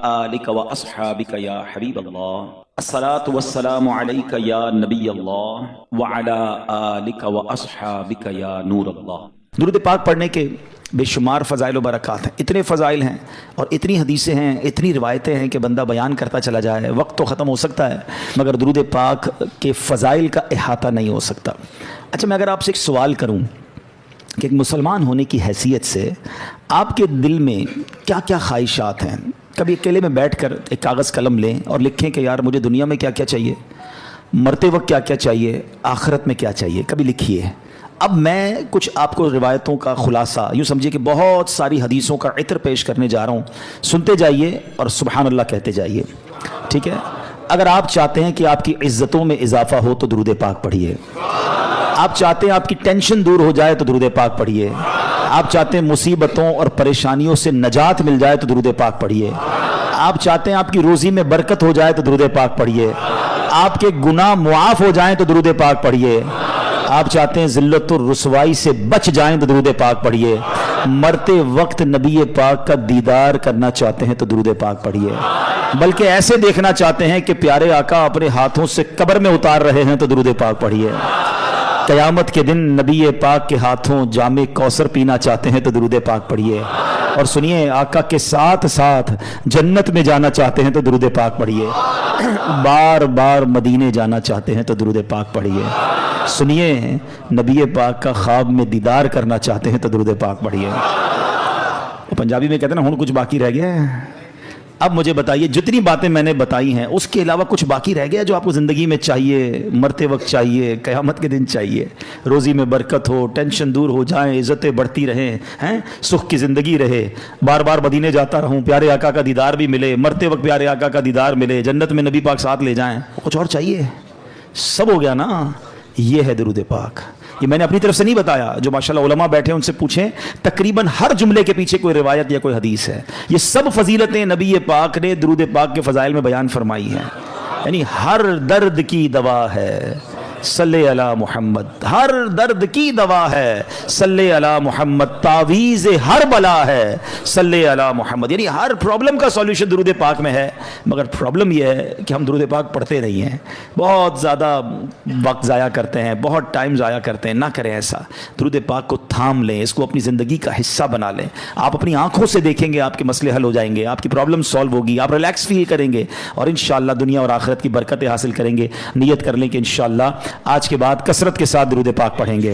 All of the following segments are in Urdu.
آلک و اصحابک یا حبیب اللہ الصلاۃ والسلام علیک یا نبی اللہ وعلی آلک و اصحابک یا نور اللہ۔ درود پاک پڑھنے کے بے شمار فضائل و برکات ہیں، اتنے فضائل ہیں اور اتنی حدیثیں ہیں، اتنی روایتیں ہیں کہ بندہ بیان کرتا چلا جائے، وقت تو ختم ہو سکتا ہے مگر درود پاک کے فضائل کا احاطہ نہیں ہو سکتا۔ اچھا، میں اگر آپ سے ایک سوال کروں کہ ایک مسلمان ہونے کی حیثیت سے آپ کے دل میں کیا کیا خواہشات ہیں، کبھی اکیلے میں بیٹھ کر ایک کاغذ قلم لیں اور لکھیں کہ یار مجھے دنیا میں کیا کیا چاہیے، مرتے وقت کیا کیا چاہیے، آخرت میں کیا چاہیے، کبھی لکھیے۔ اب میں کچھ آپ کو روایتوں کا خلاصہ، یوں سمجھیے کہ بہت ساری حدیثوں کا عطر پیش کرنے جا رہا ہوں، سنتے جائیے اور سبحان اللہ کہتے جائیے، ٹھیک ہے؟ اگر آپ چاہتے ہیں کہ آپ کی عزتوں میں اضافہ ہو تو درود پاک پڑھیے، آپ چاہتے ہیں آپ کی ٹینشن دور ہو جائے تو درود پاک پڑھیے، آپ چاہتے ہیں مصیبتوں اور پریشانیوں سے نجات مل جائے تو درود پاک پڑھیے، آپ چاہتے ہیں آپ کی روزی میں برکت ہو جائے تو درود پاک پڑھیے، آپ کے گناہ معاف ہو جائیں تو درود پاک پڑھیے، آپ چاہتے ہیں ذلت اور رسوائی سے بچ جائیں تو درود پاک پڑھیے، مرتے وقت نبی پاک کا دیدار کرنا چاہتے ہیں تو درود پاک پڑھیے، بلکہ ایسے دیکھنا چاہتے ہیں کہ پیارے آقا اپنے ہاتھوں سے قبر میں اتار رہے ہیں تو درود پاک پڑھیے، قیامت کے دن نبی پاک کے ہاتھوں جام کوثر پینا چاہتے ہیں تو درود پاک پڑھیے، اور سنیے آقا کے ساتھ ساتھ جنت میں جانا چاہتے ہیں تو درود پاک پڑھیے، بار بار مدینے جانا چاہتے ہیں تو درود پاک پڑھیے، سنیے نبی پاک کا خواب میں دیدار کرنا چاہتے ہیں تو درود پاک پڑھیے۔ پنجابی میں کہتے ہیں نا ہن کچھ باقی رہ گیا ہے۔ اب مجھے بتائیے جتنی باتیں میں نے بتائی ہیں اس کے علاوہ کچھ باقی رہ گیا جو آپ کو زندگی میں چاہیے، مرتے وقت چاہیے، قیامت کے دن چاہیے، روزی میں برکت ہو، ٹینشن دور ہو جائیں، عزتیں بڑھتی رہیں، سکھ کی زندگی رہے، بار بار مدینے جاتا رہوں، پیارے آقا کا دیدار بھی ملے، مرتے وقت پیارے آقا کا دیدار ملے، جنت میں نبی پاک ساتھ لے جائیں، کچھ اور چاہیے؟ سب ہو گیا نا؟ یہ ہے درود پاک۔ یہ میں نے اپنی طرف سے نہیں بتایا، جو ماشاءاللہ علماء بیٹھے ان سے پوچھیں، تقریباً ہر جملے کے پیچھے کوئی روایت یا کوئی حدیث ہے۔ یہ سب فضیلتیں نبی پاک نے درود پاک کے فضائل میں بیان فرمائی ہیں، یعنی ہر درد کی دوا ہے صلی علی محمد، ہر درد کی دوا ہے صلی علی محمد، تعویذ ہر بلا ہے صلی علی محمد، یعنی ہر پرابلم کا سولوشن درود پاک میں ہے۔ مگر پرابلم یہ ہے کہ ہم درود پاک پڑھتے نہیں ہیں، بہت زیادہ وقت ضائع کرتے ہیں، بہت ٹائم ضائع کرتے ہیں۔ نہ کریں ایسا، درود پاک کو تھام لیں، اس کو اپنی زندگی کا حصہ بنا لیں۔ آپ اپنی آنکھوں سے دیکھیں گے آپ کے مسئلے حل ہو جائیں گے، آپ کی پرابلم سالو ہوگی، آپ ریلیکس فیل کریں گے اور انشاءاللہ دنیا اور آخرت کی برکتیں حاصل کریں گے۔ نیت کر لیں کہ انشاءاللہ آج کے بعد کثرت کے ساتھ درود پاک پڑھیں گے۔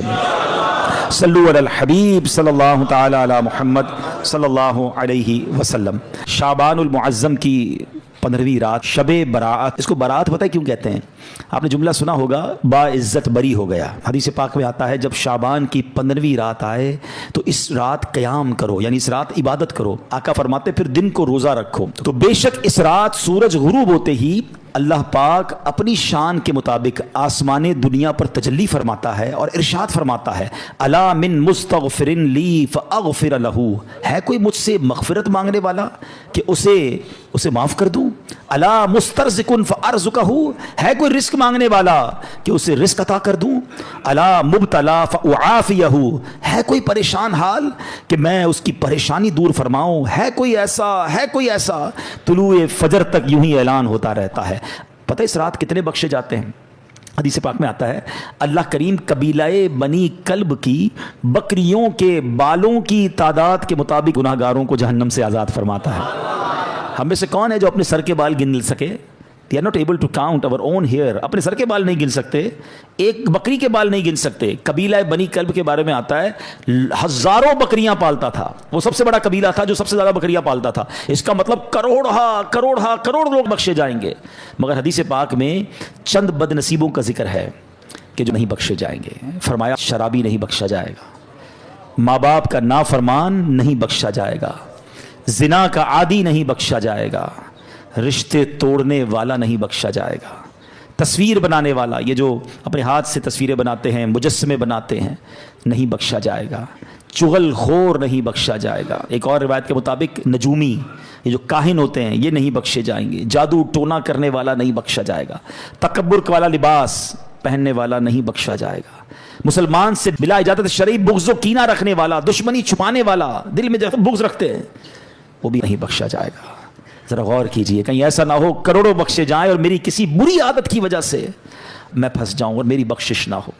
صلو علی الحبیب صلی اللہ تعالی علی محمد صلی اللہ علیہ وسلم۔ شعبان المعظم کی 15ویں رات، شب برات، اس کو برات پتہ ہے کیوں کہتے ہیں؟ آپ نے جملہ سنا ہوگا، با عزت بری ہو گیا۔ حدیث پاک میں آتا ہے جب شعبان کی 15ویں رات آئے تو اس رات قیام کرو، یعنی اس رات عبادت کرو۔ آقا فرماتے پھر دن کو روزہ رکھو۔ تو بے شک اس رات سورج غروب ہوتے ہی اللہ پاک اپنی شان کے مطابق آسمان دنیا پر تجلی فرماتا ہے اور ارشاد فرماتا ہے، الا من مستغفر لی فاغفر لہ، ہے کوئی مجھ سے مغفرت مانگنے والا کہ اسے معاف کر دوں؟ الا مسترزق فارزقہ، ہے کوئی رزق مانگنے والا کہ اسے رزق عطا کر دوں؟ الا مبتلا فاعافیہ، ہے کوئی پریشان حال کہ میں اس کی پریشانی دور فرماؤں؟ ہے کوئی ایسا؟ طلوع فجر تک یوں ہی اعلان ہوتا رہتا ہے۔ پتہ اس رات کتنے بخشے جاتے ہیں؟ حدیث پاک میں آتا ہے اللہ کریم قبیلہ بنی کلب کی بکریوں کے بالوں کی تعداد کے مطابق گناہ گاروں کو جہنم سے آزاد فرماتا ہے۔ ہم میں سے کون ہے جو اپنے سر کے بال گن سکے؟ We are not able to count our own hair۔ اپنے سر کے بال نہیں گن سکتے، ایک بکری کے بال نہیں گن سکتے۔ قبیلہ بنی کلب کے بارے میں آتا ہے ہزاروں بکریاں پالتا تھا، وہ سب سے بڑا قبیلہ تھا جو سب سے زیادہ بکریاں پالتا تھا۔ اس کا مطلب کروڑ لوگ بخشے جائیں گے، مگر حدیث پاک میں چند بد نصیبوں کا ذکر ہے کہ جو نہیں بخشے جائیں گے۔ فرمایا شرابی نہیں بخشا جائے گا، ماں باپ کا نافرمان نہیں بخشا جائے گا، زنا کا عادی نہیں بخشا جائے گا، رشتے توڑنے والا نہیں بخشا جائے گا، تصویر بنانے والا، یہ جو اپنے ہاتھ سے تصویریں بناتے ہیں، مجسمے بناتے ہیں، نہیں بخشا جائے گا، چغل خور نہیں بخشا جائے گا۔ ایک اور روایت کے مطابق نجومی، یہ جو کاہن ہوتے ہیں، یہ نہیں بخشے جائیں گے، جادو ٹونا کرنے والا نہیں بخشا جائے گا، تکبر والا لباس پہننے والا نہیں بخشا جائے گا، مسلمان سے بلا اجازت شرعی بغض و کینہ رکھنے والا، دشمنی چھپانے والا، دل میں بغض رکھتے ہیں، وہ بھی نہیں بخشا جائے گا۔ ذرا غور کیجئے، کہیں ایسا نہ ہو کروڑوں بخشے جائیں اور میری کسی بری عادت کی وجہ سے میں پھنس جاؤں اور میری بخشش نہ ہو۔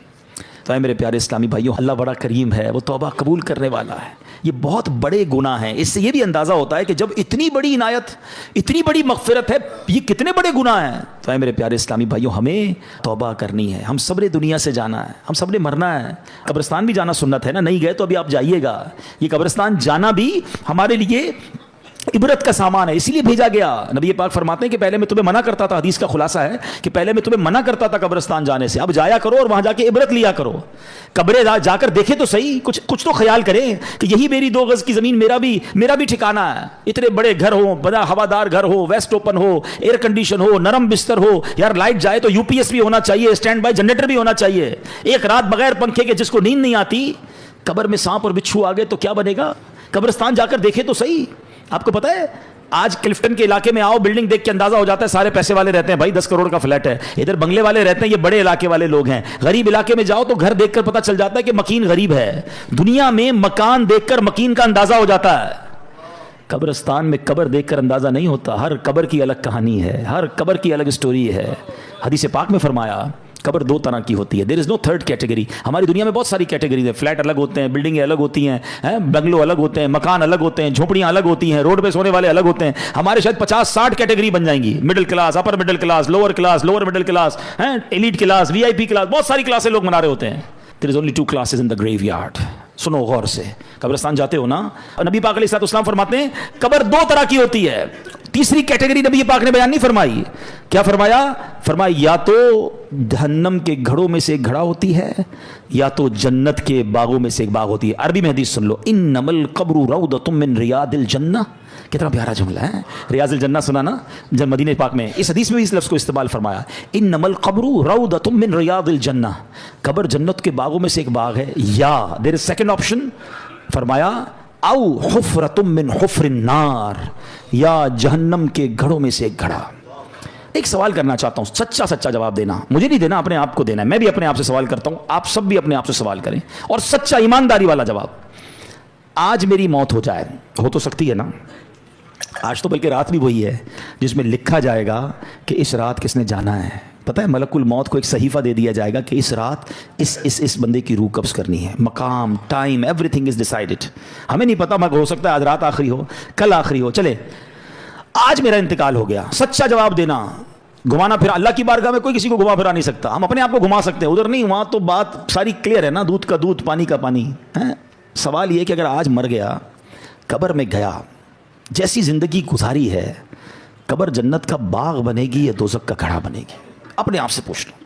تو اے میرے پیارے اسلامی بھائیوں، اللہ بڑا کریم ہے، وہ توبہ قبول کرنے والا ہے۔ یہ بہت بڑے گناہ ہیں، اس سے یہ بھی اندازہ ہوتا ہے کہ جب اتنی بڑی عنایت، اتنی بڑی مغفرت ہے، یہ کتنے بڑے گناہ ہیں۔ تو اے میرے پیارے اسلامی بھائیوں، ہمیں توبہ کرنی ہے، ہم سب نے دنیا سے جانا ہے، ہم سب نے مرنا ہے۔ قبرستان بھی جانا سنت ہے نا، نہیں گئے تو ابھی آپ جائیے گا۔ یہ قبرستان جانا بھی ہمارے لیے عبرت کا سامان ہے، اسی لیے بھیجا گیا۔ نبی پاک فرماتے ہیں کہ پہلے میں تمہیں منع کرتا تھا، حدیث کا خلاصہ ہے کہ پہلے میں تمہیں منع کرتا تھا قبرستان جانے سے، اب جایا کرو اور وہاں جا کے عبرت لیا کرو۔ قبریں جا کر دیکھے تو صحیح، کچھ تو خیال کریں کہ یہی میری 2 گز کی زمین میرا بھی ٹھکانہ ہے۔ اتنے بڑے گھر ہو، بڑا ہوادار گھر ہو، ویسٹ اوپن ہو، ایئر کنڈیشن ہو، نرم بستر ہو، یار لائٹ جائے تو UPS بھی ہونا چاہیے، اسٹینڈ بائی جنریٹر بھی ہونا چاہیے۔ ایک رات بغیر پنکھے کے جس کو نیند نہیں آتی، قبر میں سانپ اور بچھو آ گئے تو کیا بنے گا؟ قبرستان جا کر دیکھے تو صحیح۔ آپ کو پتہ ہے آج کلفٹن کے علاقے میں آؤ، بلڈنگ دیکھ کے اندازہ ہو جاتا ہے سارے پیسے والے رہتے ہیں، بھائی 10 کروڑ کا فلیٹ ہے، ادھر بنگلے والے رہتے ہیں، یہ بڑے علاقے والے لوگ ہیں۔ غریب علاقے میں جاؤ تو گھر دیکھ کر پتہ چل جاتا ہے کہ مکین غریب ہے۔ دنیا میں مکان دیکھ کر مکین کا اندازہ ہو جاتا ہے، قبرستان میں قبر دیکھ کر اندازہ نہیں ہوتا۔ ہر قبر کی الگ کہانی ہے، ہر قبر کی الگ سٹوری ہے۔ حدیث پاک میں فرمایا قبر 2 طرح کی ہوتی ہے، دیر از نو تھرڈ کیٹیگری۔ ہماری دنیا میں بہت ساری کیٹیگریز ہیں، فلیٹ الگ ہوتے ہیں، بلڈنگیں الگ ہوتی ہیں، بنگلو الگ ہوتے ہیں، مکان الگ ہوتے ہیں، جھونپڑیاں الگ ہوتی ہیں، روڈ پہ سونے والے الگ ہوتے ہیں۔ ہمارے شاید 50-60 کیٹیگری بن جائیں گی، middle class, upper middle class, lower middle class, elite class, VIP class, بہت ساری کلاسیں لوگ منا رہے ہوتے ہیں۔ There is only 2 classes in the graveyard۔ سنو غور سے، قبرستان جاتے ہو نا، نبی پاک علیہ السلام فرماتے ہیں قبر 2 طرح کی ہوتی ہے۔ تیسری کیٹیگری نبی پاک نے بیان نہیں فرمائی۔ کیا فرمایا؟ فرمایا یا تو جہنم کے گھڑوں میں سے ایک گھڑا ہوتی ہے، یا تو جنت کے باغوں میں سے ایک باغ ہوتی ہے۔ عربی میں حدیث سن لو، انما القبر روضۃ من ریاض الجنہ۔ کتنا پیارا جملہ ہے، ریاض الجنہ سنا نا جب مدینہ پاک میں، اس حدیث میں بھی اس لفظ کو استعمال فرمایا، انما القبر روضۃ من ریاض الجنہ۔ قبر جنت کے باغوں میں سے ایک باغ ہے، یا دیر از سیکنڈ آپشن، فرمایا او حفرۃ من حفر النار، یا جہنم کے گھڑوں میں سے ایک گھڑا۔ ایک سوال کرنا چاہتا ہوں، سچا جواب دینا، مجھے نہیں دینا، اپنے آپ کو دینا ہے۔ میں بھی اپنے آپ سے سوال کرتا ہوں، آپ سب بھی اپنے آپ سے سوال کریں، اور سچا ایمانداری والا جواب۔ آج میری موت ہو جائے، ہو تو سکتی ہے نا، آج تو بلکہ رات بھی وہی ہے جس میں لکھا جائے گا کہ اس رات کس نے جانا ہے۔ پتہ ہے ملک الموت کو ایک صحیفہ دے دیا جائے گا کہ اس رات اس بندے کی روح قبض کرنی ہے، مقام، time, every thing is decided. ہمیں نہیں پتا، مگر ہو سکتا ہے آج رات آخری ہو، کل آخری ہو، چلے آج میرا انتقال ہو گیا۔ سچا جواب دینا، گھمانا پھرا، اللہ کی بارگاہ میں کوئی کسی کو گھما پھرا نہیں سکتا، ہم اپنے آپ کو گھما سکتے ہیں، ادھر نہیں، وہاں تو بات ساری کلیئر ہے نا، دودھ کا دودھ، پانی کا پانی ہے۔ سوال یہ کہ اگر آج مر گیا، قبر میں گیا، جیسی زندگی گزاری ہے، قبر جنت کا باغ بنے گی یا دوزخ کا گھڑا بنے گی؟ اپنے آپ سے پوچھ لو۔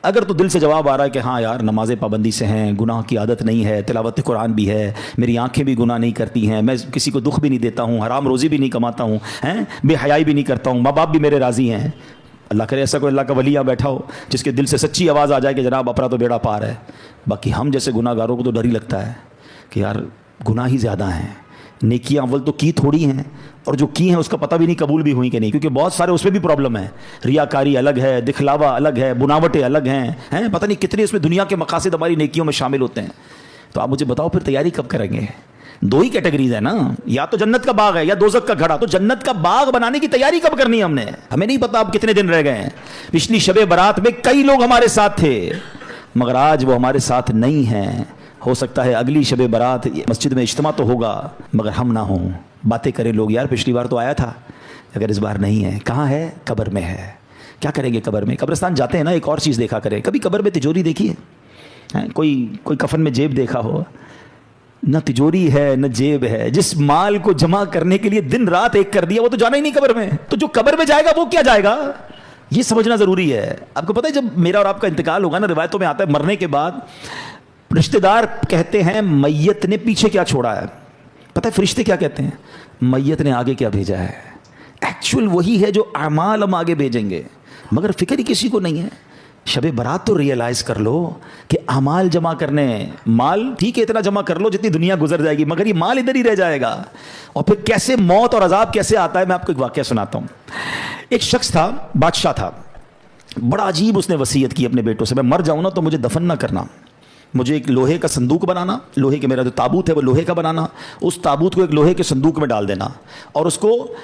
اگر تو دل سے جواب آ رہا ہے کہ ہاں یار نماز پابندی سے ہیں، گناہ کی عادت نہیں ہے، تلاوت قرآن بھی ہے، میری آنکھیں بھی گناہ نہیں کرتی ہیں، میں کسی کو دکھ بھی نہیں دیتا ہوں، حرام روزی بھی نہیں کماتا ہوں، بے حیائی بھی نہیں کرتا ہوں، ماں باپ بھی میرے راضی ہیں، اللہ کرے ایسا کوئی اللہ کا ولی یہاں بیٹھا ہو جس کے دل سے سچی آواز آ جائے کہ جناب اپنا تو بیڑا پار ہے۔ باقی ہم جیسے گناہ گاروں کو تو ڈر ہی لگتا ہے کہ یار گناہ ہی زیادہ ہیں، نیکیاں اول تو کی تھوڑی ہیں، اور جو کی ہیں اس کا پتہ بھی نہیں قبول بھی ہوئی کہ نہیں، کیونکہ بہت سارے اس میں بھی پرابلم ہے، ریاکاری الگ ہے، دکھلاوا الگ ہے، بناوٹیں الگ ہیں، پتہ نہیں کتنے اس میں دنیا کے مقاصد ہماری نیکیوں میں شامل ہوتے ہیں۔ تو آپ مجھے بتاؤ پھر تیاری کب کریں گے؟ 2 ہی کیٹیگریز ہیں نا، یا تو جنت کا باغ ہے یا دوزخ کا گھڑا۔ تو جنت کا باغ بنانے کی تیاری کب کرنی ہے ہم نے؟ ہمیں نہیں پتا اب کتنے دن رہ گئے ہیں۔ پچھلی شب برات میں کئی لوگ ہمارے ساتھ تھے، مگر آج وہ ہمارے ساتھ نہیں ہیں۔ ہو سکتا ہے اگلی شب برات مسجد میں اجتماع تو ہوگا مگر ہم نہ ہوں، باتیں کریں لوگ، یار پچھلی بار تو آیا تھا، اگر اس بار نہیں ہے، کہاں ہے؟ قبر میں ہے۔ کیا کریں گے قبر میں؟ قبرستان جاتے ہیں نا، ایک اور چیز دیکھا کریں، کبھی قبر میں تجوری دیکھی ہے؟ کوئی کفن میں جیب دیکھا ہو؟ نہ تجوری ہے نہ جیب ہے، جس مال کو جمع کرنے کے لیے دن رات ایک کر دیا وہ تو جانا ہی نہیں قبر میں۔ تو جو قبر میں جائے گا وہ کیا جائے گا؟ یہ سمجھنا ضروری ہے۔ آپ کو پتہ ہے جب میرا اور آپ کا انتقال ہوگا نا، روایتوں میں آتا ہے مرنے کے بعد رشتہ دار کہتے ہیں میت نے پیچھے کیا چھوڑا ہے، پتہ ہے فرشتے کیا کہتے ہیں؟ میت نے آگے کیا بھیجا ہے۔ ایکچوئل وہی ہے جو اعمال ہم آگے بھیجیں گے، مگر فکر ہی کسی کو نہیں ہے۔ شب برات تو ریئلائز کر لو کہ اعمال جمع کرنے، مال ٹھیک ہے اتنا جمع کر لو جتنی دنیا گزر جائے گی، مگر یہ مال ادھر ہی رہ جائے گا۔ اور پھر کیسے موت اور عذاب کیسے آتا ہے، میں آپ کو ایک واقعہ سناتا ہوں۔ ایک شخص تھا، بادشاہ تھا، بڑا عجیب اس نے وصیت کی اپنے بیٹوں سے، میں مر جاؤں نا تو مجھے دفن نہ کرنا، مجھے ایک لوہے کا صندوق بنانا، لوہے کے میرا جو تابوت ہے وہ لوہے کا بنانا، اس تابوت کو ایک لوہے کے صندوق میں ڈال دینا اور اس کو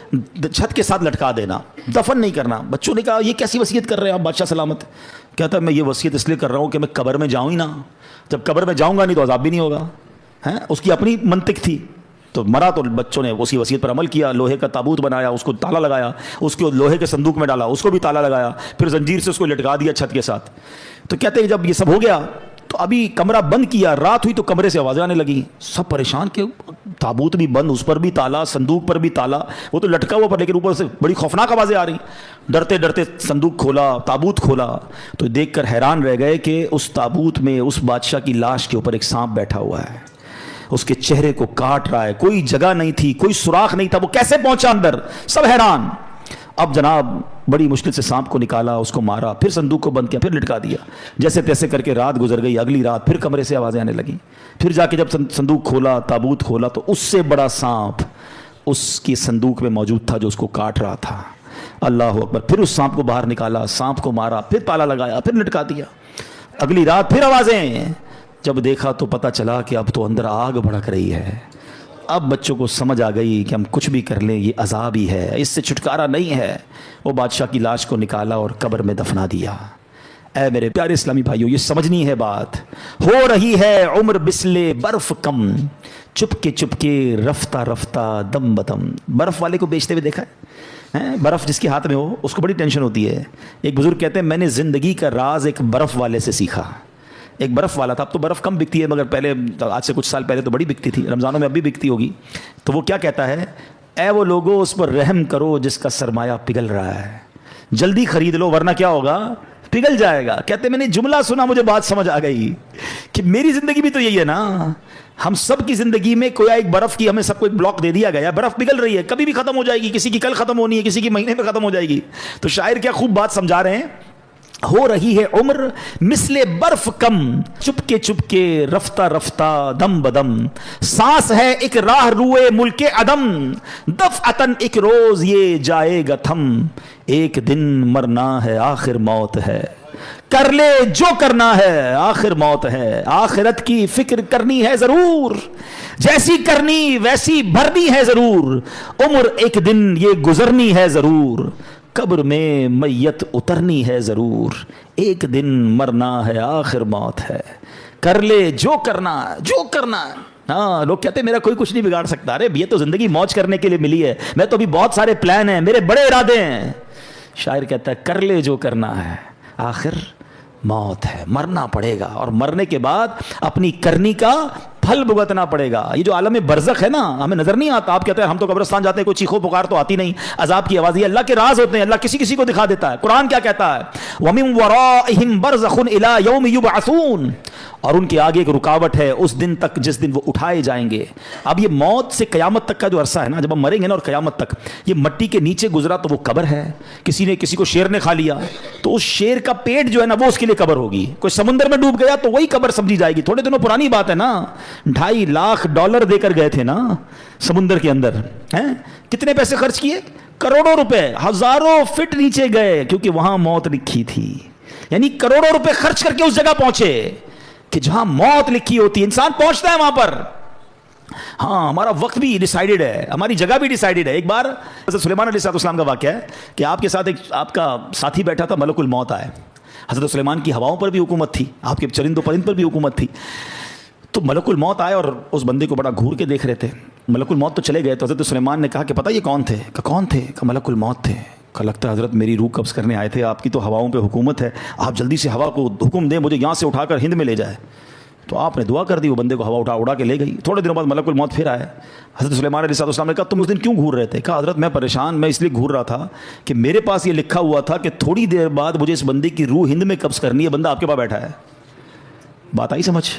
چھت کے ساتھ لٹکا دینا، دفن نہیں کرنا۔ بچوں نے کہا یہ کیسی وصیت کر رہے ہیں آپ بادشاہ سلامت؟ کہتا ہے میں یہ وصیت اس لیے کر رہا ہوں کہ میں قبر میں جاؤں ہی نہ، جب قبر میں جاؤں گا نہیں تو عذاب بھی نہیں ہوگا۔ ہیں اس کی اپنی منطق تھی، تو مرا تو بچوں نے اسی وصیت پر عمل کیا، لوہے کا تابوت بنایا، اس کو تالا لگایا، اس کو لوہے کے صندوق میں ڈالا، اس کو بھی تالا لگایا، پھر زنجیر سے اس کو لٹکا دیا چھت کے ساتھ۔ تو کہتے ہیں جب یہ سب ہو گیا تو ابھی کمرہ بند کیا، رات ہوئی تو کمرے سے آوازیں آنے لگیں، سب پریشان کہ تابوت بھی بند، اس پر بھی تالا، صندوق پر بھی تالا، وہ تو لٹکا ہوا پر لیکن اوپر سے بڑی خوفناک آوازیں آ رہی۔ ڈرتے ڈرتے صندوق کھولا، تابوت کھولا تو دیکھ کر حیران رہ گئے کہ اس تابوت میں اس بادشاہ کی لاش کے اوپر ایک سانپ بیٹھا ہوا ہے، اس کے چہرے کو کاٹ رہا ہے، کوئی جگہ نہیں تھی، کوئی سوراخ نہیں تھا، وہ کیسے پہنچا اندر؟ سب حیران۔ اب جناب بڑی مشکل سے سانپ کو نکالا، اس کو مارا، پھر صندوق کو بند کیا، پھر لٹکا دیا، جیسے تیسے کر کے رات گزر گئی۔ اگلی رات پھر کمرے سے آوازیں آنے لگیں، پھر جا کے جب صندوق کھولا، تابوت کھولا تو اس سے بڑا سانپ اس کی صندوق میں موجود تھا جو اس کو کاٹ رہا تھا۔ اللہ اکبر۔ پھر اس سانپ کو باہر نکالا، سانپ کو مارا، پھر تالا لگایا، پھر لٹکا دیا۔ اگلی رات پھر آوازیں، جب دیکھا تو پتہ چلا کہ اب تو اندر آگ بھڑک رہی ہے۔ اب بچوں کو سمجھ آ گئی کہ ہم کچھ بھی کر لیں یہ عذاب ہی ہے، اس سے چھٹکارا نہیں ہے۔ وہ بادشاہ کی لاش کو نکالا اور قبر میں دفنا دیا۔ اے میرے پیارے اسلامی بھائیوں، یہ سمجھنی ہے بات۔ ہو رہی ہے عمر بسلے برف کم، چپ کے رفتہ رفتہ دم بدم۔ برف والے کو بیچتے ہوئے دیکھا ہے؟ برف جس کے ہاتھ میں ہو اس کو بڑی ٹینشن ہوتی ہے۔ ایک بزرگ کہتے ہیں میں نے زندگی کا راز ایک برف والے سے سیکھا۔ ایک برف والا تھا، اب تو برف کم بکتی ہے مگر پہلے آج سے کچھ سال پہلے تو بڑی بکتی تھی، رمضانوں میں اب بھی بکتی ہوگی۔ تو وہ کیا کہتا ہے؟ اے وہ لوگوں اس پر رحم کرو جس کا سرمایہ پگھل رہا ہے، جلدی خرید لو ورنہ کیا ہوگا؟ پگھل جائے گا۔ کہتے میں نے جملہ سنا مجھے بات سمجھ آ گئی کہ میری زندگی بھی تو یہی ہے نا، ہم سب کی زندگی میں کوئی ایک برف کی ہمیں سب کو ایک بلاک دے دیا گیا، برف پگھل رہی ہے، کبھی بھی ختم ہو جائے گی، کسی کی کل ختم ہونی ہے، کسی کی مہینے میں ختم ہو جائے گی۔ تو شاعر کیا خوب بات سمجھا رہے ہیں، ہو رہی ہے عمر مثل برف کم، چپ کے رفتہ رفتہ دم بدم، سانس ہے ایک راہ روئے ملک عدم، دفعتن ایک روز یہ جائے گا تھم، ایک دن مرنا ہے آخر موت ہے، کر لے جو کرنا ہے آخر موت ہے، آخرت کی فکر کرنی ہے ضرور، جیسی کرنی ویسی بھرنی ہے ضرور، عمر ایک دن یہ گزرنی ہے ضرور، قبر میں میت اترنی ہے ضرور، ایک دن مرنا ہے آخر موت ہے، کر لے جو کرنا جو کرنا۔ ہاں لوگ کہتے ہیں میرا کوئی کچھ نہیں بگاڑ سکتا، ارے یہ تو زندگی موج کرنے کے لیے ملی ہے، میں تو ابھی بہت سارے پلان ہیں، میرے بڑے ارادے ہیں۔ شاعر کہتا ہے کر لے جو کرنا ہے آخر موت ہے، مرنا پڑے گا اور مرنے کے بعد اپنی کرنی کا پھل بھگتنا پڑے گا۔ یہ جو عالم برزخ ہے نا ہمیں نظر نہیں آتا، آپ کہتے ہیں ہم تو قبرستان جاتے ہیں کوئی چیخو پکار تو آتی نہیں، عذاب کی آواز، یہ اللہ کے راز ہوتے ہیں، اللہ کسی کسی کو دکھا دیتا ہے۔ قرآن کیا کہتا ہے؟ وَمِن وَرَائِهِمْ بَرْزَخٌ إِلَى يَوْمِ يُبْعَثُونَ، اور ان کے آگے ایک رکاوٹ ہے اس دن تک جس دن وہ اٹھائے جائیں گے۔ اب یہ موت سے قیامت تک کا جو عرصہ ہے نا، جب ہم مریں گے نا اور قیامت تک، یہ مٹی کے نیچے گزرا تو وہ قبر ہے، کسی کو شیر نے کھا لیا تو اس شیر کا پیٹ جو ہے نا وہ اس کے لیے قبر ہوگی، کوئی سمندر میں ڈوب گیا تو وہی قبر سمجھی جائے گی۔ تھوڑے دنوں پرانی بات ہے نا، $2.5 لاکھ دے کر گئے تھے نا سمندر کے اندر، ہیں کتنے پیسے خرچ کیے؟ کروڑوں روپے، ہزاروں فٹ نیچے گئے کیونکہ وہاں موت لکھی تھی، یعنی کروڑوں روپے خرچ کر کے اس جگہ پہنچے کہ جہاں موت لکھی ہوتی ہے، انسان پہنچتا ہے وہاں پر۔ ہاں ہمارا وقت بھی ڈیسائیڈڈ ہے، ہماری جگہ بھی ڈیسائیڈڈ ہے۔ ایک بار حضرت سلیمان علیہ السلام کا واقعہ ہے کہ آپ کے ساتھ ایک آپ کا ساتھی بیٹھا تھا، ملک الموت آئے۔ حضرت سلیمان کی ہواؤں پر بھی حکومت تھی، آپ کے چرند و پرند پر بھی حکومت تھی۔ تو ملک الموت آئے اور اس بندے کو بڑا گھور کے دیکھ رہے تھے۔ ملک الموت تو چلے گئے تو حضرت سلیمان نے کہا کہ پتہ یہ کون تھے؟ کہ کون تھے؟ کہ ملک الموت تھے۔ کہ لگتا ہے حضرت میری روح قبض کرنے آئے تھے، آپ کی تو ہواؤں پہ حکومت ہے، آپ جلدی سے ہوا کو حکم دیں مجھے یہاں سے اٹھا کر ہند میں لے جائے۔ تو آپ نے دعا کر دی، وہ بندے کو ہوا اڑا کے لے گئی۔ تھوڑے دنوں بعد ملک الموت پھر آئے۔ حضرت سلیمان علیہ السلام نے کہا تم اس دن کیوں گھور رہے تھے؟ کہا حضرت میں پریشان، میں اس لیے گھور رہا تھا کہ میرے پاس یہ لکھا ہوا تھا کہ تھوڑی دیر بعد مجھے اس بندے کی روح ہند میں قبض کرنی ہے، بندہ آپ کے پاس بیٹھا ہے۔ بات آئی سمجھ؟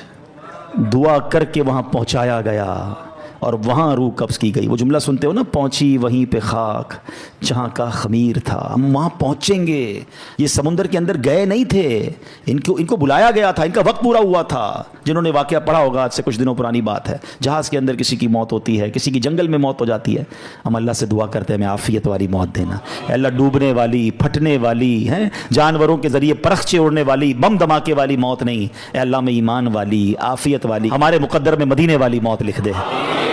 دعا کر کے وہاں پہنچایا گیا، اور وہاں روح قبض کی گئی. وہ جملہ سنتے ہو نا, پہنچی وہیں پہ خاک جہاں کا خمیر تھا. ہم وہاں پہنچیں گے. یہ سمندر کے اندر گئے نہیں تھے, ان کو بلایا گیا تھا, ان کا وقت پورا ہوا تھا. جنہوں نے واقعہ پڑھا ہوگا, آج سے کچھ دنوں پرانی بات ہے, جہاز کے اندر کسی کی موت ہوتی ہے, کسی کی جنگل میں موت ہو جاتی ہے. ہم اللہ سے دعا کرتے ہیں ہمیں عافیت والی موت دینا. اے اللہ, ڈوبنے والی, پھٹنے والی ہیں, جانوروں کے ذریعے پرخچے اڑنے والی, بم دھماکے والی موت نہیں. اے اللہ, میں ایمان والی, عافیت والی, ہمارے مقدر میں مدینے والی موت لکھ دے.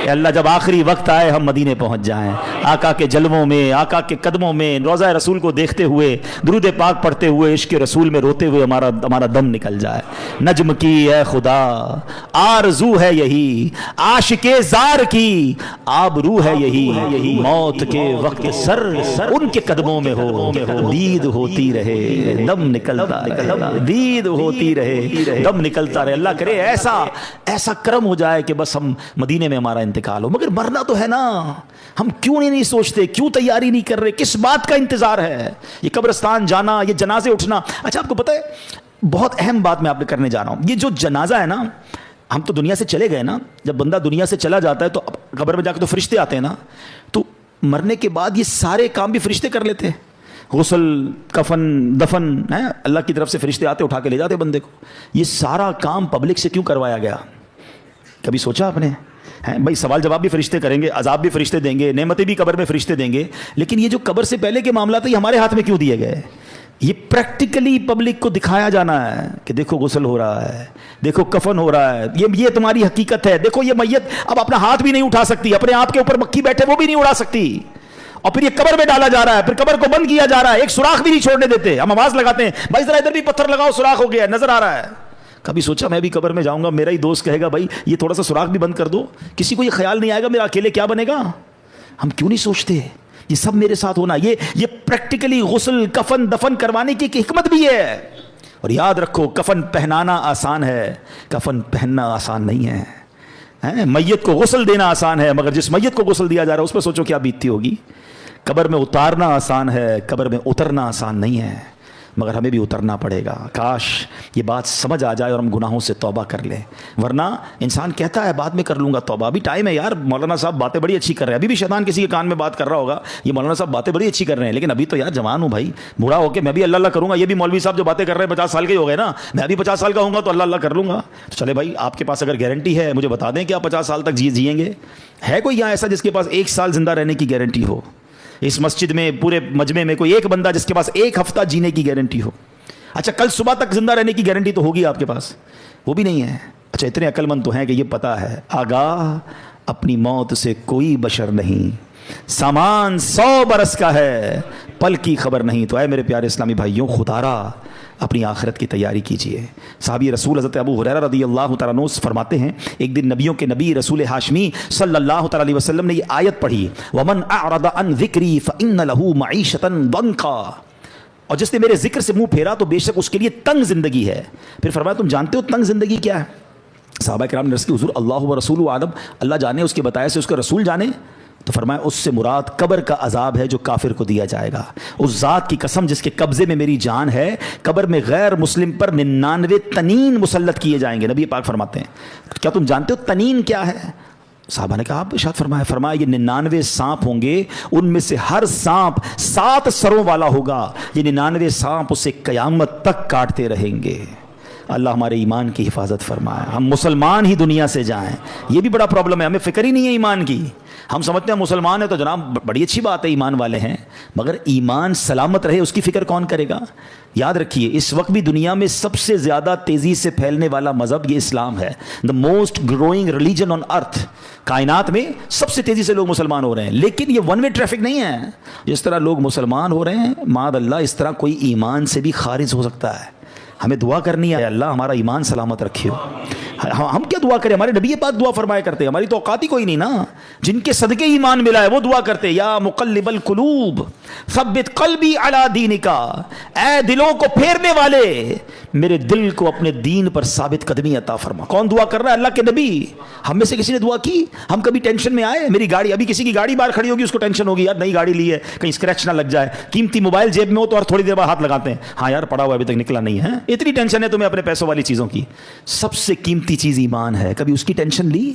اے اللہ, جب آخری وقت آئے ہم مدینے پہنچ جائیں, آقا کے جلووں میں, آقا کے قدموں میں, روضہ رسول کو دیکھتے ہوئے, درود پاک پڑھتے ہوئے, عشق رسول میں روتے ہوئے ہمارا دم نکل جائے. نجم کی اے خدا آرزو ہے یہی, عاشق زار کی آبرو ہے یہی, موت کے وقت سر ان کے قدموں میں ہو, دید ہوتی رہے دم نکلتا رہے, دید ہوتی رہے دم نکلتا رہے. اللہ کرے ایسا کرم ہو جائے کہ بس ہم مدینے میں ہمارا انتقال ہو. مگر مرنا تو ہے نا, ہم کیوں نہیں سوچتے, کیوں تیاری نہیں کر رہے, کس بات کا انتظار ہے؟ یہ قبرستان جانا, یہ جنازے اٹھنا. اچھا, آپ کو پتہ ہے بہت اہم بات میں آپ نے کرنے جا رہا ہوں. یہ جو جنازہ ہے نا, ہم تو دنیا سے چلے گئے نا, جب بندہ دنیا سے چلا جاتا ہے تو قبر میں جا کے تو فرشتے آتے ہیں نا, تو مرنے کے بعد یہ سارے کام بھی فرشتے کر لیتے ہیں. غسل, کفن, دفن ہے, اللہ کی طرف سے فرشتے آتے اٹھا کے لے جاتے بندے کو. یہ سارا کام پبلک سے کیوں کروایا گیا؟ کبھی سوچا آپ نے؟ بھائی سوال جواب بھی فرشتے کریں گے, عذاب بھی فرشتے دیں گے, نعمتیں بھی قبر میں فرشتے دیں گے, لیکن یہ جو قبر سے پہلے کے معاملات ہیں یہ ہمارے ہاتھ میں کیوں دیے گئے؟ یہ پریکٹیکلی پبلک کو دکھایا جانا ہے کہ دیکھو غسل ہو رہا ہے, دیکھو کفن ہو رہا ہے, یہ تمہاری حقیقت ہے. دیکھو یہ میت اب اپنا ہاتھ بھی نہیں اٹھا سکتی, اپنے آپ کے اوپر مکھی بیٹھے وہ بھی نہیں اڑا سکتی, اور پھر یہ قبر میں ڈالا جا رہا ہے, پھر قبر کو بند کیا جا رہا ہے, ایک سوراخ بھی نہیں چھوڑنے دیتے. ہم آواز لگاتے ہیں بھائی ذرا ادھر بھی پتھر لگاؤ, سوراخ ہو گیا, نظر آ رہا ہے. کبھی سوچا میں بھی قبر میں جاؤں گا, میرا ہی دوست کہے گا بھائی یہ تھوڑا سا سوراخ بھی بند کر دو, کسی کو یہ خیال نہیں آئے گا میرا اکیلے کیا بنے گا؟ ہم کیوں نہیں سوچتے یہ سب میرے ساتھ ہونا؟ یہ پریکٹیکلی غسل, کفن, دفن کروانے کی حکمت بھی ہے. اور یاد رکھو, کفن پہنانا آسان ہے, کفن پہننا آسان نہیں ہے. میت کو غسل دینا آسان ہے, مگر جس میت کو غسل دیا جا رہا ہے اس پہ سوچو کیا بیتتی ہوگی. قبر میں اتارنا آسان ہے, قبر میں اترنا آسان نہیں ہے, مگر ہمیں بھی اترنا پڑے گا. کاش یہ بات سمجھ آ جائے اور ہم گناہوں سے توبہ کر لیں. ورنہ انسان کہتا ہے بعد میں کر لوں گا توبہ, ابھی ٹائم ہے یار, مولانا صاحب باتیں بڑی اچھی کر رہے ہیں, ابھی بھی شیطان کسی کے کان میں بات کر رہا ہوگا یہ مولانا صاحب باتیں بڑی اچھی کر رہے ہیں, لیکن ابھی تو یار جوان ہوں بھائی, بوڑھا ہو کے میں بھی اللہ اللہ کروں گا. یہ بھی مولوی صاحب جو باتیں کر رہے ہیں 50 سال کے ہی ہو گئے نا, میں بھی 50 سال کا ہوں گا تو اللہ اللہ کر لوں گا. تو چلے بھائی, آپ کے پاس اگر گارنٹی ہے مجھے بتا دیں کہ آپ 50 سال تک جئیں گے. ہے کوئی یہاں ایسا جس کے پاس 1 سال زندہ رہنے کی گارنٹی ہو؟ اس مسجد میں, پورے مجمع میں کوئی ایک بندہ جس کے پاس 1 ہفتہ جینے کی گارنٹی ہو؟ اچھا, کل صبح تک زندہ رہنے کی گارنٹی تو ہوگی آپ کے پاس, وہ بھی نہیں ہے. اچھا, اتنے عقل مند تو ہیں کہ یہ پتا ہے آگاہ اپنی موت سے کوئی بشر نہیں, سامان 100 برس کا ہے, پل کی خبر نہیں. تو اے میرے پیارے اسلامی بھائیوں, خدارا اپنی آخرت کی تیاری کیجئے. صحابی رسول حضرت ابو ہریرہ رضی اللہ تعالیٰ عنہ فرماتے ہیں, ایک دن نبیوں کے نبی رسول ہاشمی صلی اللہ تعالیٰ علیہ وسلم نے یہ آیت پڑھی, وَمَنْ أَعْرَضَ عَنْ ذِكْرِي فَإِنَّ لَهُ مَعِيشَةً ضَنْكًا, اور جس نے میرے ذکر سے منہ پھیرا تو بے شک اس کے لیے تنگ زندگی ہے. پھر فرمایا تم جانتے ہو تنگ زندگی کیا ہے؟ صحابہ کرام نے عرض کی حضور اللہ و رسول عالم, اللہ جانے, اس کے بتائے سے اس کا رسول جانے. تو فرمایا اس سے مراد قبر کا عذاب ہے جو کافر کو دیا جائے گا. اس ذات کی قسم جس کے قبضے میں میری جان ہے, قبر میں غیر مسلم پر 99 تنین مسلط کیے جائیں گے. نبی پاک فرماتے ہیں کیا تم جانتے ہو تنین کیا ہے؟ صحابہ نے کہا آپ ارشاد فرمایا یہ 99 سانپ ہوں گے, ان میں سے ہر سانپ 7 سروں والا ہوگا, یہ 99 سانپ اسے قیامت تک کاٹتے رہیں گے. اللہ ہمارے ایمان کی حفاظت فرمائے, ہم مسلمان ہی دنیا سے جائیں. یہ بھی بڑا پرابلم ہے, ہمیں فکر ہی نہیں ہے ایمان کی. ہم سمجھتے ہیں مسلمان ہیں تو جناب بڑی اچھی بات ہے, ایمان والے ہیں, مگر ایمان سلامت رہے اس کی فکر کون کرے گا؟ یاد رکھیے اس وقت بھی دنیا میں سب سے زیادہ تیزی سے پھیلنے والا مذہب یہ اسلام ہے. The most growing religion on earth, کائنات میں سب سے تیزی سے لوگ مسلمان ہو رہے ہیں. لیکن یہ ون وے ٹریفک نہیں ہے. جس طرح لوگ مسلمان ہو رہے ہیں معاذ اللہ, اس طرح کوئی ایمان سے بھی خارج ہو سکتا ہے. ہمیں دعا کرنی ہے اللہ ہمارا ایمان سلامت رکھیو. ہم کیا دعا کریں؟ ہمارے نبی پاک دعا فرمایا کرتے, ہماری تو اوقات ہی کوئی نہیں نا. جن کے صدقے ایمان ملا ہے وہ دعا کرتے, یا مقلب القلوب ثبت قلبی علی دینک, اے دلوں کو پھیرنے والے میرے دل کو اپنے دین پر ثابت قدمی عطا فرما. کون دعا کر رہا ہے؟ اللہ کے نبی. ہم میں سے کسی نے دعا کی؟ ہم کبھی ٹینشن میں آئے؟ میری گاڑی, ابھی کسی کی گاڑی باہر کھڑی ہوگی اس کو ٹینشن ہوگی, یار نئی گاڑی لی ہے کہیں اسکریچ نہ لگ جائے. قیمتی موبائل جیب میں ہو تو اور تھوڑی دیر بعد ہاتھ لگاتے ہیں, ہاں یار پڑا ہوا ابھی تک نکلا نہیں ہے. اتنی ٹینشن ہے تمہیں اپنے پیسوں والی چیزوں کی. سب سے قیمتی قیمتی چیز ایمان ہے. کبھی اس کی ٹینشن لی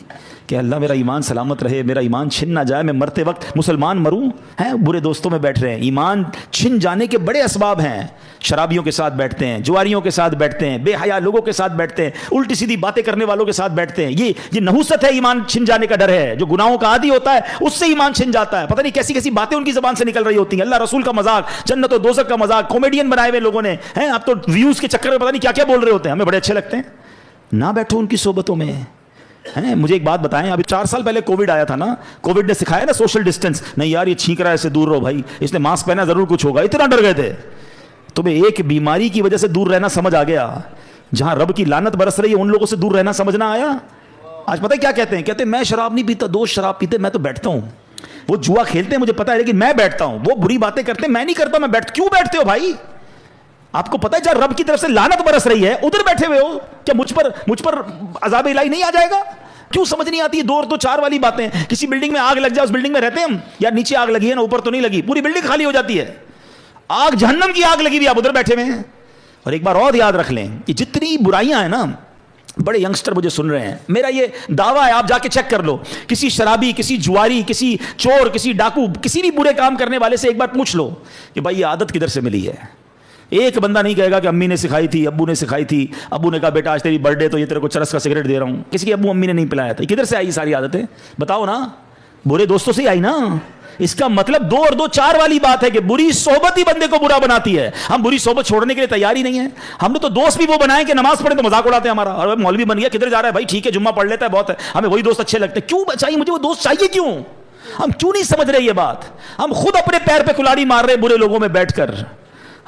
کہ اللہ میرا ایمان سلامت رہے, میرا ایمان چھن نہ جائے, میں مرتے وقت مسلمان مروں؟ ہیں برے دوستوں میں بیٹھ رہے ہیں. ایمان چھن جانے کے بڑے اسباب ہیں. شرابیوں کے ساتھ بیٹھتے ہیں, جواریوں کے ساتھ بیٹھتے ہیں, بے حیا لوگوں کے ساتھ بیٹھتے ہیں, الٹی سیدھی باتیں کرنے والوں کے ساتھ بیٹھتے ہیں. یہ نحوست ہے, ایمان چھن جانے کا ڈر ہے. جو گناہوں کا عادی ہوتا ہے اس سے ایمان چھن جاتا ہے. پتہ نہیں کیسی کیسی باتیں ان کی زبان سے نکل رہی ہوتی ہیں, اللہ رسول کا مذاق, جنت و دوزخ کا مذاق, کامیڈین بنائے ہوئے لوگوں نے ہیں. اب تو ویوز کے چکر میں پتہ نہیں کیا کیا بول رہے ہوتے ہیں, ہمیں بڑے اچھے لگتے ہیں. نہ بیٹھو ان کی صحبتوں میں. مجھے ایک بات بتائیں, ابھی 4 سال پہلے کووڈ آیا تھا نا, کووڈ نے سکھایا نا سوشل ڈسٹینس. نہیں یار یہ چھینک رہا ہے, اس سے دور رہو بھائی, اس نے ماسک پہنا ضرور کچھ ہوگا. اتنا ڈر گئے تھے. تمہیں ایک بیماری کی وجہ سے دور رہنا سمجھ آ گیا. جہاں رب کی لعنت برس رہی ہے ان لوگوں سے دور رہنا سمجھنا آیا. آج پتہ ہے کیا کہتے ہیں؟ کہتے ہیں میں شراب نہیں پیتا, دوست شراب پیتے, میں تو بیٹھتا ہوں. وہ جوا کھیلتے ہیں مجھے پتا ہے, لیکن میں بیٹھتا ہوں. وہ بری باتیں کرتے ہیں, میں نہیں کرتا, میں کیوں بیٹھتے ہو بھائی؟ آپ کو پتا ہے جہاں رب کی طرف سے لعنت برس رہی ہے ادھر بیٹھے ہوئے ہو. کیا مجھ پر عذاب الہی نہیں آ جائے گا؟ کیوں سمجھ نہیں آتی؟ 2 اور 2 4 والی باتیں. کسی بلڈنگ میں آگ لگ جائے, اس بلڈنگ میں رہتے ہیں ہم, یار نیچے آگ لگی ہے نا, اوپر تو نہیں لگی, پوری بلڈنگ خالی ہو جاتی ہے. آگ جہنم کی آگ لگی ہوئی, آپ ادھر بیٹھے ہوئے ہیں. اور ایک بار اور یاد رکھ لیں کہ جتنی برائیاں ہیں نا, بڑے ینگسٹر مجھے سن رہے ہیں, میرا یہ دعویٰ ہے, آپ جا کے چیک کر لو, کسی شرابی, کسی جواری, کسی چور, کسی ڈاکو, کسی بھی برے کام کرنے والے سے ایک بار پوچھ لو کہ بھائی یہ عادت کدھر سے ملی ہے. ایک بندہ نہیں کہے گا کہ امی نے سکھائی تھی, ابو نے سکھائی تھی. ابو نے کہا بیٹا آج تیری برتھ ڈے تو یہ تیرے کو چرس کا سگریٹ دے رہا ہوں. کسی کے ابو امی نے نہیں پلایا تھا. کدھر سے آئی ساری عادتیں؟ بتاؤ نا. برے دوستوں سے ہی آئی نا. اس کا مطلب 2 اور 2 4 والی بات ہے کہ بری صحبت ہی بندے کو برا بناتی ہے. ہم بری صحبت چھوڑنے کے لیے تیار ہی نہیں ہے. ہم نے تو دوست بھی وہ بنائے کہ نماز پڑھے تو مذاق اڑاتے ہیں ہمارا, اور مولوی بن گیا, کدھر جا رہا ہے بھائی, ٹھیک ہے جمعہ پڑھ لیتا ہے, بہت ہے, ہمیں وہی دوست اچھے لگتے ہیں. کیوں چاہیے مجھے وہ دوست, چاہیے کیوں؟ ہم کیوں نہیں سمجھ رہے یہ بات؟ ہم خود اپنے پیر پہ کلاڑی مار رہے برے لوگوں میں بیٹھ کر.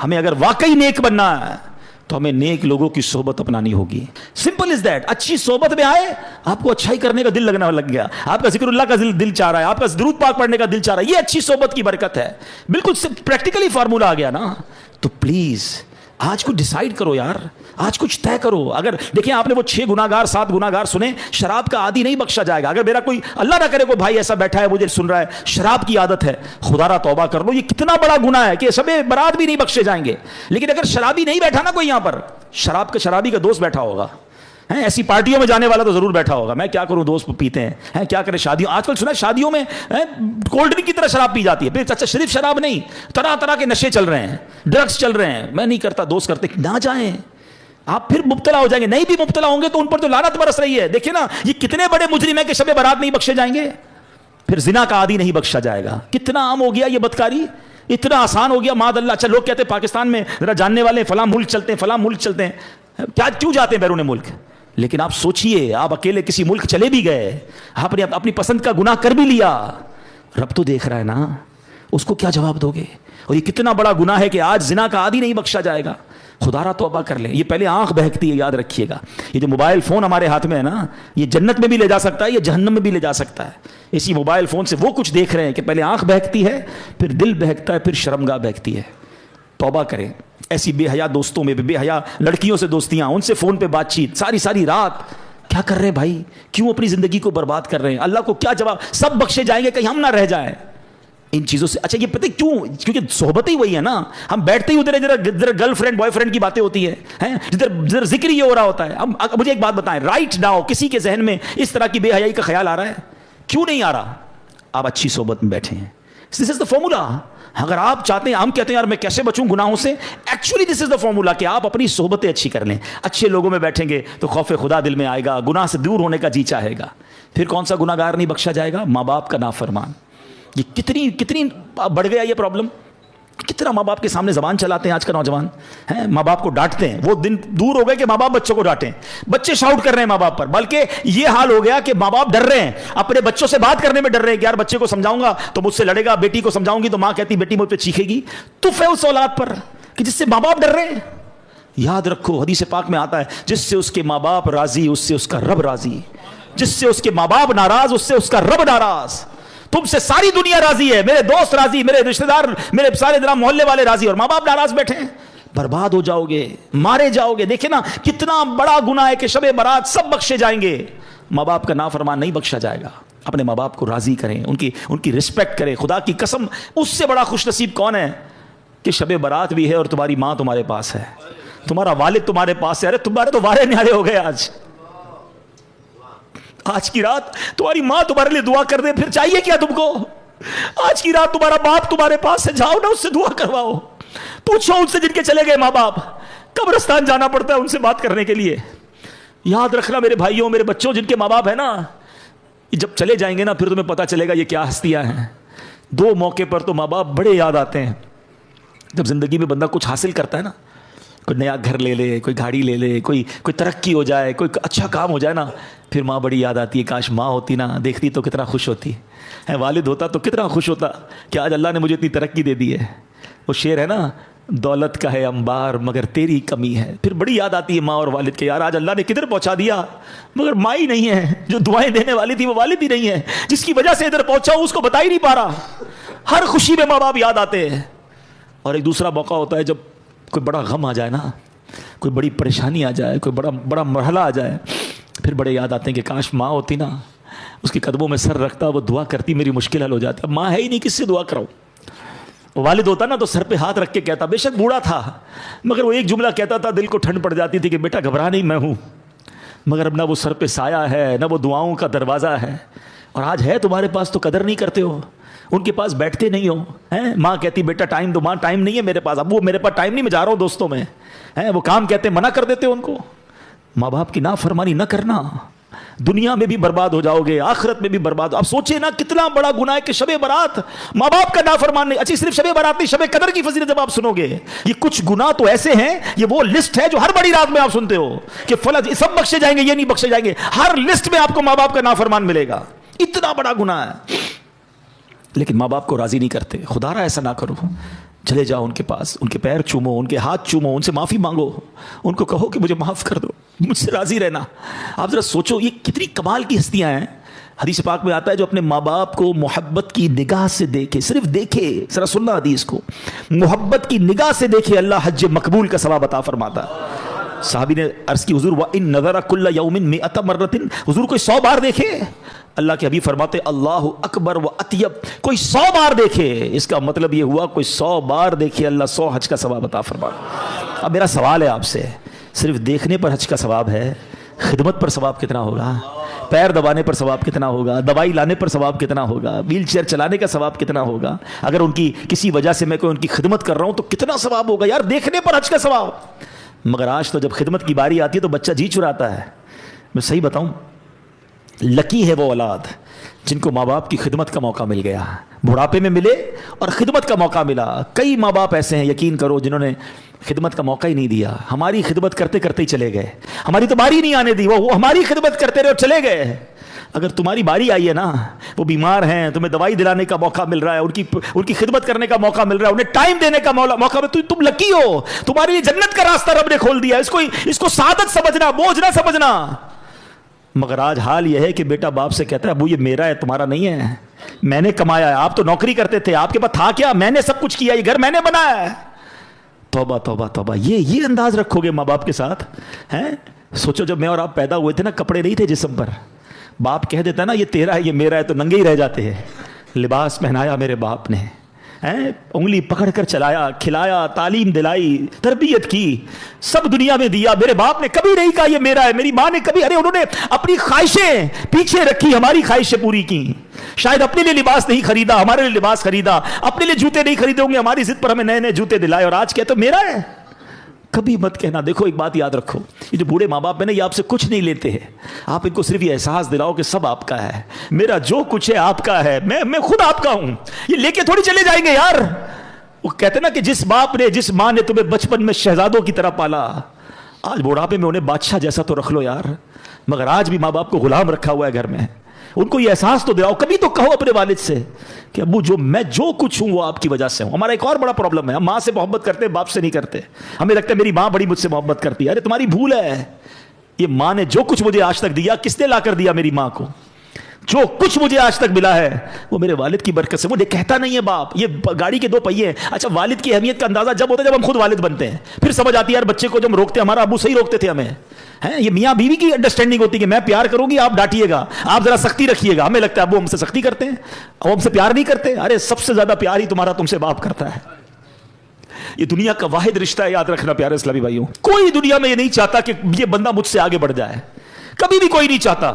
ہمیں اگر واقعی نیک بننا ہے تو ہمیں نیک لوگوں کی صحبت اپنانی ہوگی. Simple is that. اچھی صحبت میں آئے, آپ کو اچھائی کرنے کا دل لگنا لگ گیا, آپ کا ذکر اللہ کا دل چاہ رہا ہے, آپ کا درود پاک پڑھنے کا دل چاہ رہا ہے, یہ اچھی صحبت کی برکت ہے. بالکل پریکٹیکلی فارمولا آ گیا نا. تو پلیز آج کچھ ڈیسائیڈ کرو یار, آج کچھ طے کرو. اگر دیکھیں آپ نے وہ 6 گناہگار 7 گناہگار سنے, شراب کا عادی نہیں بخشا جائے گا. اگر میرا کوئی اللہ نہ کرے کوئی بھائی ایسا بیٹھا ہے مجھے سن رہا ہے, شراب کی عادت ہے, خدا را توبہ کر لو. یہ کتنا بڑا گناہ ہے کہ شب برات بھی نہیں بخشے جائیں گے. لیکن اگر شرابی نہیں بیٹھا نا کوئی یہاں پر, شرابی کا دوست بیٹھا ہوگا, ایسی پارٹیوں میں جانے والا تو ضرور بیٹھا ہوگا. میں کیا کروں, دوست پیتے ہیں, کیا کریں. شادیوں, آج کل سنا ہے شادیوں میں کولڈ ڈرنک کی طرح شراب پی جاتی ہے. پھر اچھا صرف شراب نہیں, طرح طرح کے نشے چل رہے ہیں, ڈرگس چل رہے ہیں. میں نہیں کرتا, دوست کرتے, نہ جائیں. آپ پھر مبتلا ہو جائیں گے. نہیں بھی مبتلا ہوں گے تو ان پر تو لعنت برس رہی ہے. دیکھیں نا یہ کتنے بڑے مجرم ہیں کہ شب برات نہیں بخشے جائیں گے. پھر زنا کا عادی نہیں بخشا جائے گا. کتنا عام ہو گیا یہ بدکاری, اتنا آسان ہو گیا معاذ اللہ. اچھا لوگ کہتے ہیں پاکستان میں ذرا جاننے والے فلاں ملک چلتے ہیں, فلاں ملک چلتے ہیں. کیا کیوں جاتے ہیں بیرون ملک؟ لیکن آپ سوچئے, آپ اکیلے کسی ملک چلے بھی گئے, آپ نے اپنی پسند کا گناہ کر بھی لیا, رب تو دیکھ رہا ہے نا, اس کو کیا جواب دو گے؟ اور یہ کتنا بڑا گناہ ہے کہ آج زنا کا عادی نہیں بخشا جائے گا. خدا را توبہ کر لیں. یہ پہلے آنکھ بہکتی ہے, یاد رکھیے گا. یہ جو موبائل فون ہمارے ہاتھ میں ہے نا, یہ جنت میں بھی لے جا سکتا ہے, یہ جہنم میں بھی لے جا سکتا ہے. اسی موبائل فون سے وہ کچھ دیکھ رہے ہیں کہ پہلے آنکھ بہکتی ہے, پھر دل بہکتا ہے, پھر شرمگاہ بہکتی ہے. توبہ کریں. ایسی بے حیا دوستوں میں, بے حیا لڑکیوں سے دوستیاں, ان سے فون پہ بات چیت, ساری رات. کیا کر رہے ہیں بھائی, کیوں اپنی زندگی کو برباد کر رہے ہیں؟ اللہ کو کیا جواب؟ سب بخشے جائیں گے, کہیں ہم نہ رہ جائیں ان چیزوں سے. اچھا یہ پتہ کیوں؟ کیونکہ صحبت ہی وہی ہے نا. ہم بیٹھتے ہی ادھر گرل فرینڈ بوائے فرینڈ کی باتیں ہوتی ہیں, ادھر ذکر یہ ہو رہا ہوتا ہے. اب مجھے ایک بات بتائیں, رائٹ ناؤ کسی کے ذہن میں اس طرح کی بے حیائی کا خیال آ رہا ہے؟ کیوں نہیں آ رہا؟ آپ اچھی صحبت میں بیٹھے ہیں. دس از دا فارمولا. اگر آپ چاہتے ہیں, ہم کہتے ہیں یار میں کیسے بچوں گناہوں سے, actually this is the formula کہ آپ اپنی صحبتیں اچھی کر لیں. اچھے لوگوں میں بیٹھیں گے تو خوف خدا دل میں آئے گا, گناہ سے دور ہونے کا جی چاہے گا. پھر کون سا گناہ گار نہیں بخشا جائے گا؟ ماں باپ کا نافرمان. یہ کتنی بڑھ گیا یہ پرابلم. کتنا ماں باپ کے سامنے زبان چلاتے ہیں آج کا نوجوان, ماں باپ کو ڈانٹتے ہیں. وہ دن دور ہو گئے کہ ماں باپ بچوں کو ڈانٹیں. بچے شاؤٹ کر رہے ہیں ماں باپ پر, بلکہ یہ حال ہو گیا کہ ماں باپ ڈر رہے ہیں, اپنے بچوں سے بات کرنے میں ڈر رہے ہیں کہ یار بچے کو سمجھاؤں گا تو مجھ سے لڑے گا, بیٹی کو سمجھاؤں گی تو ماں کہتی بیٹی مجھ پہ چیخے گی. تف ہے اس اولاد پر کہ جس سے ماں باپ ڈر رہے ہیں. یاد رکھو حدیث پاک میں آتا ہے, جس سے اس کے ماں باپ راضی اس سے اس کا رب راضی. جس سے اس کے ماں باپ ناراض اس سے اس کا رب ناراض. تم سے ساری دنیا راضی ہے, میرے دوست راضی, میرے رشتہ دار, میرے سارے محلے والے راضی, اور ماں باپ ناراض بیٹھے ہیں. برباد ہو جاؤ گے, مارے جاؤ گے. دیکھیں نا کتنا بڑا گناہ ہے کہ شب برات سب بخشے جائیں گے, ماں باپ کا نافرمان نہیں بخشا جائے گا. اپنے ماں باپ کو راضی کریں, ان کی رسپیکٹ کریں. خدا کی قسم اس سے بڑا خوش نصیب کون ہے کہ شب برات بھی ہے اور تمہاری ماں تمہارے پاس ہے, تمہارا والد تمہارے پاس ہے. ارے تمہارے تو وارے نیارے ہو گئے آج. آج کی رات تمہاری ماں تمہارے لیے دعا کر دے، پھر چاہیے کیا تم کو؟ آج کی رات تمہارا باپ تمہارے پاس سے، جاؤ نا اس سے دعا کرواؤ، پوچھو ان سے جن کے چلے گئے ماں باپ، قبرستان جانا پڑتا ہے ان سے بات کرنے کے لیے۔ یاد رکھنا میرے بھائیوں، میرے بچوں، جن کے ماں باپ ہیں نا، جب چلے جائیں گے نا پھر تمہیں پتا چلے گا یہ کیا ہستیاں ہیں۔ دو موقع پر تو ماں باپ بڑے یاد آتے ہیں، جب زندگی میں بندہ کچھ حاصل کرتا ہے نا، کوئی نیا گھر لے لے، کوئی گاڑی لے لے، کوئی ترقی ہو جائے، کوئی اچھا کام ہو جائے نا، پھر ماں بڑی یاد آتی ہے۔ کاش ماں ہوتی نا، دیکھتی تو کتنا خوش ہوتی ہے، والد ہوتا تو کتنا خوش ہوتا کہ آج اللہ نے مجھے اتنی ترقی دے دی ہے۔ وہ شعر ہے نا، دولت کا ہے انبار مگر تیری کمی ہے۔ پھر بڑی یاد آتی ہے ماں اور والد کے، یار آج اللہ نے کدھر پہنچا دیا، مگر ماں ہی نہیں ہے، جو دعائیں دینے والی تھی وہ والد ہی نہیں ہے، جس کی وجہ سے ادھر پہنچا ہوں اس کو بتا ہی نہیں پا رہا۔ ہر خوشی میں ماں باپ یاد آتے ہیں۔ اور ایک دوسرا موقع ہوتا ہے جب کوئی بڑا غم آ جائے نا، کوئی بڑی پریشانی آ جائے، کوئی بڑا مرحلہ آ جائے، پھر بڑے یاد آتے ہیں کہ کاش ماں ہوتی نا، اس کے قدموں میں سر رکھتا، وہ دعا کرتی، میری مشکل حل ہو جاتا۔ ماں ہے ہی نہیں، کس سے دعا کراؤں؟ والد ہوتا نا تو سر پہ ہاتھ رکھ کے کہتا، بے شک بوڑھا تھا مگر وہ ایک جملہ کہتا تھا، دل کو ٹھنڈ پڑ جاتی تھی کہ بیٹا گھبرا نہیں، میں ہوں۔ مگر اب نہ وہ سر پہ سایہ ہے، نہ وہ دعاؤں کا دروازہ ہے، اور آج ہے تمہارے پاس تو قدر نہیں کرتے ہو، ان کے پاس بیٹھتے نہیں ہو ہیں۔ ماں کہتی بیٹا ٹائم دو، ماں ٹائم نہیں ہے میرے پاس، اب وہ میرے پاس ٹائم نہیں، میں جا رہا ہوں دوستوں میں ہیں، وہ کام کہتے منع کر دیتے ان کو۔ ماں باپ کی نافرمانی نہ کرنا، دنیا میں بھی برباد ہو جاؤ گے، آخرت میں بھی برباد۔ اب سوچے نا کتنا بڑا گناہ ہے کہ شب برات ماں باپ کا نافرمان نہیں۔ اچھی صرف شب برات نہیں، شب قدر کی فضیلت جب آپ سنو گے، یہ کچھ گناہ تو ایسے ہیں، یہ وہ لسٹ ہے جو ہر بڑی رات میں آپ سنتے ہو کہ فلاں سب بخشے جائیں گے، یہ نہیں بخشے جائیں گے، ہر لسٹ میں آپ کو ماں باپ کا نافرمان ملے گا۔ اتنا بڑا گناہ ہے، لیکن ماں باپ کو راضی نہیں کرتے۔ خدا را ایسا نہ کرو، چلے جاؤ ان کے پاس، ان کے پیر چومو، ان کے ہاتھ چومو، ان سے معافی مانگو، ان کو کہو کہ مجھے معاف کر دو، مجھ سے راضی رہنا۔ آپ ذرا سوچو یہ کتنی کمال کی ہستیاں ہیں۔ حدیث پاک میں آتا ہے جو اپنے ماں باپ کو محبت کی نگاہ سے دیکھے، صرف دیکھے، ذرا سننا حدیث کو، محبت کی نگاہ سے دیکھے، اللہ حج مقبول کا ثواب عطا فرماتا۔ صحابی نے عرض کی حضور وَإِن نَظَرَ كُلَّ يَوْمٍ مِئَةَ مَرَّةٍ، حضور کوئی 100 بار دیکھے؟ اللہ کے حبیب فرماتے اللہ اکبر و اطیب، کوئی 100 بار دیکھے، اس کا مطلب یہ ہوا کوئی 100 بار دیکھے، اللہ 100 حج کا ثواب عطا فرماتا۔ اب میرا سوال ہے آپ سے، صرف دیکھنے پر حج کا ثواب ہے، خدمت پر ثواب کتنا ہوگا؟ پیر دبانے پر ثواب کتنا ہوگا؟ دوائی لانے پر ثواب کتنا ہوگا؟ ویل چیئر چلانے کا ثواب کتنا ہوگا؟ اگر ان کی کسی وجہ سے میں کوئی ان کی خدمت کر رہا ہوں تو کتنا ثواب ہوگا؟ یار دیکھنے پر حج کا ثواب۔ مگر آج تو جب خدمت کی باری آتی ہے تو بچہ جی چراتا ہے۔ میں صحیح بتاؤں، لکی ہے وہ اولاد جن کو ماں باپ کی خدمت کا موقع مل گیا، بڑھاپے میں ملے اور خدمت کا موقع ملا۔ کئی ماں باپ ایسے ہیں یقین کرو جنہوں نے خدمت کا موقع ہی نہیں دیا، ہماری خدمت کرتے کرتے ہی چلے گئے، ہماری تو باری نہیں آنے دی، وہ ہماری خدمت کرتے رہے اور چلے گئے۔ اگر تمہاری باری آئی ہے نا، وہ بیمار ہیں، تمہیں دوائی دلانے کا موقع مل رہا ہے، ان کی خدمت کرنے کا موقع مل رہا ہے، انہیں ٹائم دینے کا موقع، تم لکی ہو، تمہارے لیے جنت کا راستہ رب نے کھول دیا۔ اس کو سعادت سمجھنا، بوجھ نہ سمجھنا۔ مگر آج حال یہ ہے کہ بیٹا باپ سے کہتا ہے ابو یہ میرا ہے، تمہارا نہیں ہے، میں نے کمایا ہے، آپ تو نوکری کرتے تھے، آپ کے پاس تھا کیا؟ میں نے سب کچھ کیا، یہ گھر میں نے بنایا ہے۔ توبہ توبہ توبہ، یہ انداز رکھو گے ماں باپ کے ساتھ ہیں؟ سوچو جب میں اور آپ پیدا ہوئے تھے نا، کپڑے نہیں تھے جسم پر، باپ کہہ دیتا نا یہ تیرا ہے، یہ میرا ہے، تو ننگے ہی رہ جاتے ہیں۔ لباس پہنایا میرے باپ نے، انگلی پکڑ کر چلایا، کھلایا، تعلیم دلائی، تربیت کی، سب دنیا میں دیا۔ میرے باپ نے کبھی نہیں کہا یہ میرا ہے، میری ماں نے کبھی، انہوں نے اپنی خواہشیں پیچھے رکھی، ہماری خواہشیں پوری کی۔ شاید اپنے لیے لباس نہیں خریدا، ہمارے لیے لباس خریدا، اپنے لیے جوتے نہیں خریدے ہوں گے، ہماری ضد پر ہمیں نئے نئے جوتے دلائے، اور آج کہتے میرا ہے۔ کبھی مت کہنا۔ دیکھو ایک بات یاد رکھو، یہ جو بوڑھے ماں باپ ہیں نا، یہ آپ سے کچھ نہیں لیتے ہیں، آپ ان کو صرف یہ احساس دلاؤ کہ سب آپ کا ہے، میرا جو کچھ ہے آپ کا ہے، میں خود آپ کا ہوں، یہ لے کے تھوڑی چلے جائیں گے یار۔ وہ کہتے نا کہ جس باپ نے، جس ماں نے تمہیں بچپن میں شہزادوں کی طرح پالا، آج بڑھاپے میں انہیں بادشاہ جیسا تو رکھ لو یار۔ مگر آج بھی ماں باپ کو غلام رکھا ہوا ہے گھر میں، ان کو یہ احساس تو دلاؤ، کبھی تو کہو اپنے والد سے کہ ابو میں جو کچھ ہوں وہ آپ کی وجہ سے ہوں۔ ہمارا ایک اور بڑا پرابلم ہے، ہم ماں سے محبت کرتے ہیں، باپ سے نہیں کرتے۔ ہمیں لگتا ہے میری ماں بڑی مجھ سے محبت کرتی ہے، ارے تمہاری بھول ہے، یہ ماں نے جو کچھ مجھے آج تک دیا، کس نے لا کر دیا؟ میری ماں کو۔ جو کچھ مجھے آج تک ملا ہے وہ میرے والد کی برکت سے۔ مجھے کہتا نہیں ہے باپ، یہ گاڑی کے 2 پہیے ہیں۔ اچھا، والد کی اہمیت کا اندازہ جب ہوتا ہے جب ہم خود والد بنتے ہیں، پھر سمجھ آتی ہے یار بچے کو جب روکتے ہیں، ہمارا ابو صحیح روکتے تھے ہمیں، یہ میاں بیوی کی انڈرسٹینڈنگ ہوتی ہے کہ میں پیار کروں گی، آپ ڈانٹیے گا، آپ ذرا سختی رکھیے گا۔ ہمیں لگتا ہے ابو ہم سے سختی کرتے ہیں، اب ہم سے پیار نہیں کرتے۔ ارے سب سے زیادہ پیار ہی تمہارا تم سے باپ کرتا ہے۔ یہ دنیا کا واحد رشتہ ہے، یاد رکھنا پیارے اسلامی بھائیوں۔ کوئی دنیا میں یہ نہیں چاہتا کہ یہ بندہ مجھ سے آگے بڑھ جائے، کبھی بھی کوئی نہیں چاہتا۔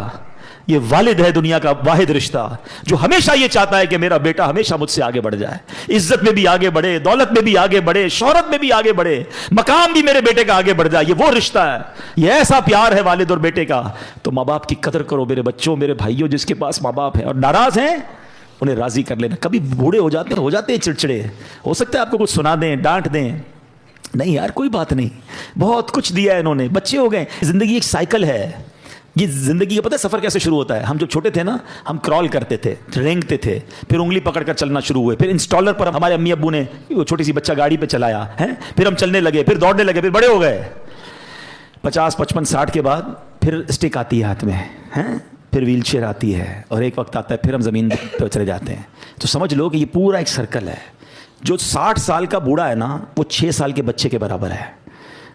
یہ والد ہے دنیا کا واحد رشتہ جو ہمیشہ یہ چاہتا ہے کہ میرا بیٹا ہمیشہ مجھ سے آگے بڑھ جائے، عزت میں بھی آگے بڑھے، دولت میں بھی آگے بڑھے، شہرت میں بھی آگے بڑھے، مقام بھی میرے بیٹے کا آگے بڑھ جائے۔ یہ وہ رشتہ ہے، یہ ایسا پیار ہے والد اور بیٹے کا۔ تو ماں باپ کی قدر کرو میرے بچوں، میرے بھائیوں، جس کے پاس ماں باپ ہیں اور ناراض ہیں انہیں راضی کر لینا۔ کبھی بوڑھے ہو جاتے ہیں چڑچڑے، ہو سکتا ہے آپ کو کچھ سنا دیں، ڈانٹ دیں، نہیں یار کوئی بات نہیں، بہت کچھ دیا ہے انہوں نے، بچے ہو گئے۔ زندگی ایک سائیکل ہے، یہ زندگی کا پتہ ہے سفر کیسے شروع ہوتا ہے؟ ہم جب چھوٹے تھے نا، ہم کرال کرتے تھے، رینگتے تھے، پھر انگلی پکڑ کر چلنا شروع ہوئے، پھر انسٹالر پر ہمارے امی ابو نے وہ چھوٹی سی بچہ گاڑی پہ چلایا ہے، پھر ہم چلنے لگے، پھر دوڑنے لگے، پھر بڑے ہو گئے، 50 55 60 کے بعد پھر اسٹک آتی ہے ہاتھ میں، پھر ویل چیئر آتی ہے، اور ایک وقت آتا ہے پھر ہم زمین پہ چلے جاتے ہیں۔ تو سمجھ لو کہ یہ پورا ایک سرکل ہے۔ جو 60 سال کا بوڑھا ہے نا، وہ 6 سال کے بچے کے برابر ہے۔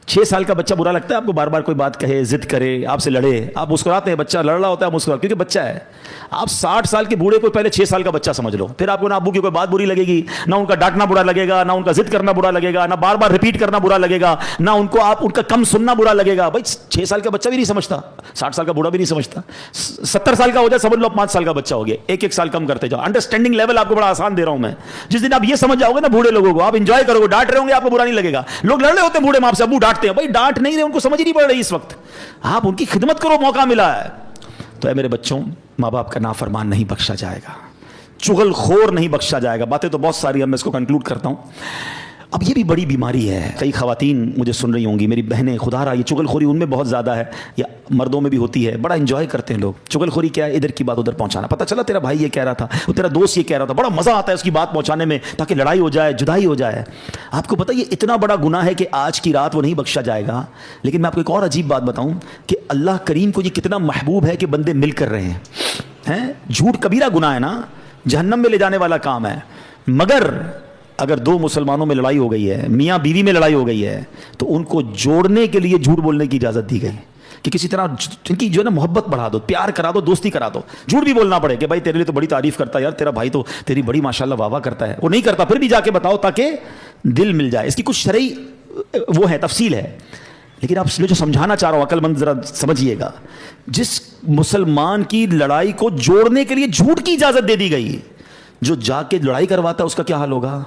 6 سال کا بچہ برا لگتا ہے آپ کو؟ بار بار کوئی بات کہے، ضد کرے، آپ سے لڑے، آپ مسکراتے ہیں، بچہ لڑ رہا ہوتا ہے مسکراتے، کیونکہ بچہ ہے۔ آپ 60 سال کے بوڑھے کو پہلے 6 سال کا بچہ سمجھ لو، پھر آپ کو نہ ابو کی کوئی بات بری لگے گی، نہ ان کا ڈانٹنا برا لگے گا، نہ ان کا ضد کرنا برا لگے گا، نہ بار بار ریپیٹ کرنا برا لگے گا، نہ ان کو آپ ان کا کم سننا برا لگے گا۔ بھائی 6 سال کا بچہ بھی نہیں سمجھتا، 60 سال کا بوڑھا بھی نہیں سمجھتا، 70 سال کا ہو جائے سمجھ لو 5 سال کا بچہ ہو گیا، ایک سال کم کرتے جاؤ۔ انڈرسٹینڈنگ لیول آپ کو بڑا آسان دے رہا ہوں میں۔ جس دن آپ یہ سمجھ جاؤ گے نا بوڑھے لوگوں کو، آپ انجوائے کرو گے، ڈانٹ رہے ہوں گے آپ کو برا نہیں لگے گا۔ لوگ لڑ رہے ہوتے ہیں بوڑھے ماں سے، ابو ڈانٹتے ہیں، بھائی ڈانٹ نہیں رہے، ان کو سمجھ نہیں پڑ رہی اس وقت، آپ ان کی خدمت کرو، موقع ملا ہے۔ تو اے میرے بچوں، ماں باپ کا نافرمان نہیں بخشا جائے گا، چغل خور نہیں بخشا جائے گا۔ باتیں تو بہت ساری ہیں، میں اس کو کنکلوڈ کرتا ہوں۔ اب یہ بھی بڑی بیماری ہے، کئی خواتین مجھے سن رہی ہوں گی، میری بہنیں، خدا رہا یہ چغل خوری ان میں بہت زیادہ ہے، یا مردوں میں بھی ہوتی ہے، بڑا انجوائے کرتے ہیں لوگ۔ چغل خوری کیا ہے؟ ادھر کی بات ادھر پہنچانا، پتہ چلا تیرا بھائی یہ کہہ رہا تھا، وہ تیرا دوست یہ کہہ رہا تھا، بڑا مزہ آتا ہے اس کی بات پہنچانے میں تاکہ لڑائی ہو جائے، جدائی ہو جائے۔ آپ کو پتہ یہ اتنا بڑا گناہ ہے کہ آج کی رات وہ نہیں بخشا جائے گا۔ لیکن میں آپ کو ایک اور عجیب بات بتاؤں کہ اللہ کریم کو یہ کتنا محبوب ہے کہ بندے مل کر رہے ہیں۔ جھوٹ کبیرہ گناہ ہے نا، جہنم میں لے جانے والا کام ہے، مگر اگر 2 مسلمانوں میں لڑائی ہو گئی ہے، میاں بیوی میں لڑائی ہو گئی ہے، تو ان کو جوڑنے کے لیے جھوٹ بولنے کی اجازت دی گئی کہ کسی طرح ان کی جو ہے نا محبت بڑھا دو، پیار کرا دو، دوستی کرا دو۔ جھوٹ بھی بولنا پڑے کہ بھائی تیرے لیے تو بڑی تعریف کرتا ہے یار، تیرا بھائی تو تیری بڑی ماشاءاللہ واہ واہ کرتا ہے، وہ نہیں کرتا، پھر بھی جا کے بتاؤ تاکہ دل مل جائے۔ اس کی کچھ شرعی وہ ہے، تفصیل ہے، لیکن آپ میں جو سمجھانا چاہ رہا ہوں، عقل مند ذرا سمجھیے گا۔ جس مسلمان کی لڑائی کو جوڑنے کے لیے جھوٹ کی اجازت دے دی گئی، جو جا کے لڑائی کرواتا ہے اس کا کیا حال ہوگا؟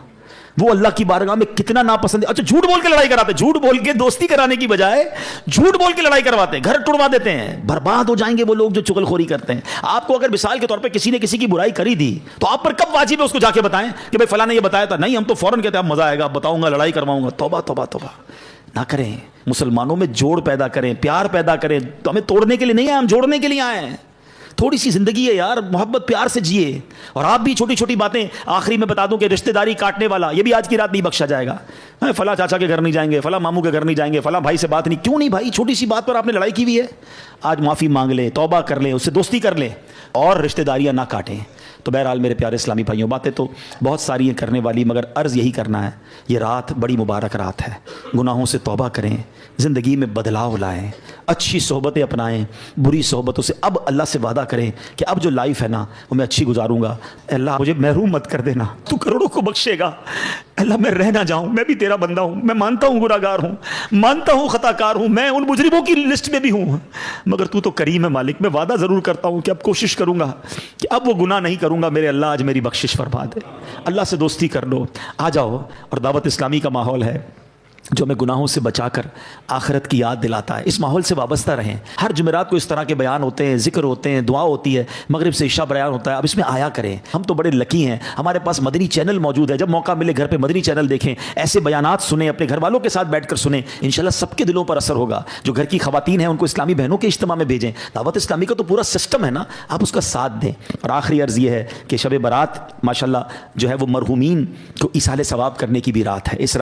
وہ اللہ کی بارگاہ میں کتنا ناپسند ہے۔ اچھا جھوٹ بول کے لڑائی کراتے، جھوٹ بول کے دوستی کرانے کی بجائے جھوٹ بول کے لڑائی کرواتے ہیں، گھر ٹڑوا دیتے ہیں، برباد ہو جائیں گے وہ لوگ جو چغل خوری کرتے ہیں۔ آپ کو اگر مثال کے طور پہ کسی نے کسی کی برائی کری دی تو آپ پر کب واجب ہے اس کو جا کے بتائیں کہ بھائی فلاں نے یہ بتایا تھا؟ نہیں، ہم تو فوراً کہتے ہیں اب مزہ آئے گا، بتاؤں گا، لڑائی کرواؤں گا۔ توبہ توبہ توبہ نہ کریں، مسلمانوں میں جوڑ پیدا کریں، پیار پیدا کریں۔ تو ہمیں توڑنے کے لیے نہیں آئے، ہم جوڑنے کے لیے آئے ہیں۔ تھوڑی سی زندگی ہے یار، محبت پیار سے جیے۔ اور آپ بھی چھوٹی چھوٹی باتیں آخری میں بتا دوں کہ رشتہ داری کاٹنے والا یہ بھی آج کی رات نہیں بخشا جائے گا۔ فلاں چاچا کے گھر نہیں جائیں گے، فلاں ماموں کے گھر نہیں جائیں گے، فلاں بھائی سے بات نہیں۔ کیوں نہیں بھائی؟ چھوٹی سی بات پر آپ نے لڑائی کی ہوئی ہے، آج معافی مانگ لیں، توبہ کر لیں، اس سے دوستی کر لیں اور رشتہ داریاں نہ کاٹیں۔ تو بہرحال میرے پیارے اسلامی بھائیوں، باتیں تو بہت ساری ہیں کرنے والی، مگر عرض یہی کرنا ہے، یہ رات بڑی مبارک رات ہے، گناہوں سے توبہ کریں، زندگی میں بدلاؤ لائیں، اچھی صحبتیں اپنائیں، بری صحبتوں سے اب اللہ سے وعدہ کریں کہ اب جو لائف ہے نا وہ میں اچھی گزاروں گا۔ اللہ مجھے محروم مت کر دینا، تو کروڑوں کو بخشے گا، اللہ میں رہ نہ جاؤں، میں بھی تیرا بندہ ہوں، میں مانتا ہوں گناہ گار ہوں، مانتا ہوں خطا کار ہوں، میں ان مجرموں کی لسٹ میں بھی ہوں، مگر تو کریم ہے مالک، میں وعدہ ضرور کرتا ہوں کہ اب کوشش کروں گا کہ اب وہ گناہ نہیں کروں گا، میرے اللہ آج میری بخشش فرما دے۔ اللہ سے دوستی کر لو، آ جاؤ، اور دعوت اسلامی کا ماحول ہے جو ہمیں گناہوں سے بچا کر آخرت کی یاد دلاتا ہے۔ اس ماحول سے وابستہ رہیں، ہر جمعرات کو اس طرح کے بیان ہوتے ہیں، ذکر ہوتے ہیں، دعا ہوتی ہے، مغرب سے عشاء بیان ہوتا ہے، اب اس میں آیا کریں۔ ہم تو بڑے لکی ہیں، ہمارے پاس مدنی چینل موجود ہے، جب موقع ملے گھر پہ مدنی چینل دیکھیں، ایسے بیانات سنیں، اپنے گھر والوں کے ساتھ بیٹھ کر سنیں، انشاءاللہ سب کے دلوں پر اثر ہوگا۔ جو گھر کی خواتین ہیں ان کو اسلامی بہنوں کے اجتماع میں بھیجیں، دعوت اسلامی کا تو پورا سسٹم ہے نا، آپ اس کا ساتھ دیں۔ اور آخری عرض یہ ہے کہ شب برات ماشاءاللہ جو ہے وہ مرحومین کو ایصال ثواب کرنے کی بھی رات ہے۔ اس